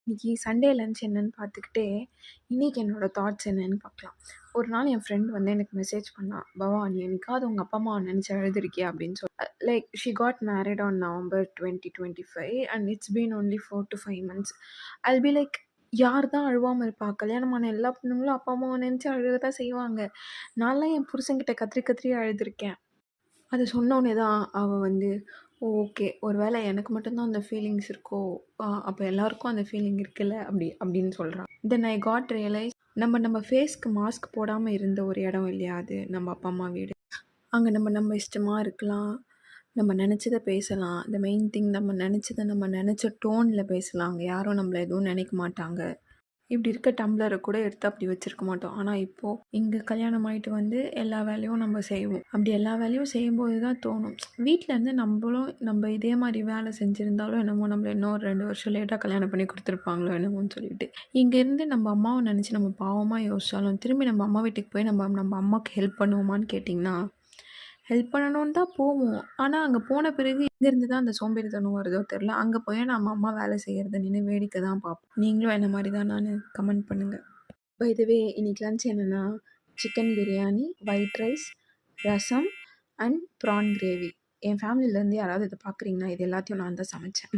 இன்னைக்கு Sunday lunch என்னன்னு பார்த்துக்கிட்டே, இன்னைக்கு என்னோட தாட்ஸ் என்னன்னு பார்க்கலாம். ஒரு நாள் என் ஃப்ரெண்ட் வந்து எனக்கு மெசேஜ் பண்ணா, "பவா நீ என்னைக்காவது உங்க அப்பா அம்மாவ நினைச்சு அழுதுருக்கியா?" அப்படின்னு like she got married on November 2025 and it's been only 4 to 5 months. I'll be like, யார் தான் அழுவாம இருப்பா? கல்யாணமான எல்லா பொண்ணுங்களும் அப்பா அம்மாவ நினைச்சு அழுக தான் செய்வாங்க. நான்லாம் என் புருஷன்கிட்ட கதறி கதறி அழுதுருக்கேன். அது சொன்னோனே தான் அவ வந்து, ஓகே. ஒரு வேளை எனக்கு மட்டும் தான் அந்த ஃபீலிங்ஸ் இருக்கோ! அப்ப எல்லாருக்கும் அந்த ஃபீலிங் இருக்குல்ல அப்படின்னு சொல்றா. தென் ஐ காட் ரியலைஸ், நம்ம ஃபேஸ்க்கு மாஸ்க் போடாம இருந்த ஒரு இடம் இல்லையா அது, நம்ம அப்பா அம்மா வீடு. அங்க நம்ம இஷ்டமா இருக்கலாம். நம்ம நெனச்சத பேசலாம். த மெயின் திங், நம்ம நெனச்சத நம்ம நெனச்ச டோன்ல பேசலாம். அங்க யாரும் நம்மள எதுவும் நெனைக்க மாட்டாங்க. இப்படி இருக்க டம்ளர கூட எடுத்து அப்படி வச்சிருக்க மாட்டோம். ஆனா இப்போ இங்க கல்யாணம் ஆயிட்டு வந்து எல்லா வேலையும் நம்ம செய்வோம். அப்படி எல்லா வேலையும் செய்யும்போது தான் தோணும், வீட்ல இருந்து நம்ம இதே மாரி வேலை செஞ்சிருந்தாலும் என்னமோ நம்மள இன்னும் ஒரு 2 வருஷம் லேட்டா கல்யாணம் பண்ணி குடுத்துருப்பாங்களோ என்னமோன்னு சொல்லிட்டு. இங்க இருந்து நம்ம அம்மாவ நெனச்சு நம்ம பாவமா யோசிச்சாலும், திரும்பி நம்ம அம்மா வீட்டுக்கு போய் நம்ம அம்மாக்கு ஹெல்ப் பண்ணுவோமான்னு கேட்டிங்கன்னா, ஹெல்ப் பண்ணணும்னு தான் போவோம். ஆனா அங்க போன பிறகு எங்கேருந்து தான் அந்த சோம்பேறித்தனம் வருதோ தெரில. அங்க போய் நம்ம அம்மா வேலை செய்றத நின்னு வேடிக்கை தான் பார்ப்போம். நீங்களும் என்ன மாரி தானான்னு கமெண்ட் பண்ணுங்க. பை த வே இன்னைக்கு லஞ்ச் என்னன்னா, chicken biryani, white rice, rasam and prawn gravy. என் ஃபேமிலிலேருந்து யாராவது இத பார்க்குறீங்கன்னா, இது எல்லாத்தையும் நான் தான் சமைச்சேன்.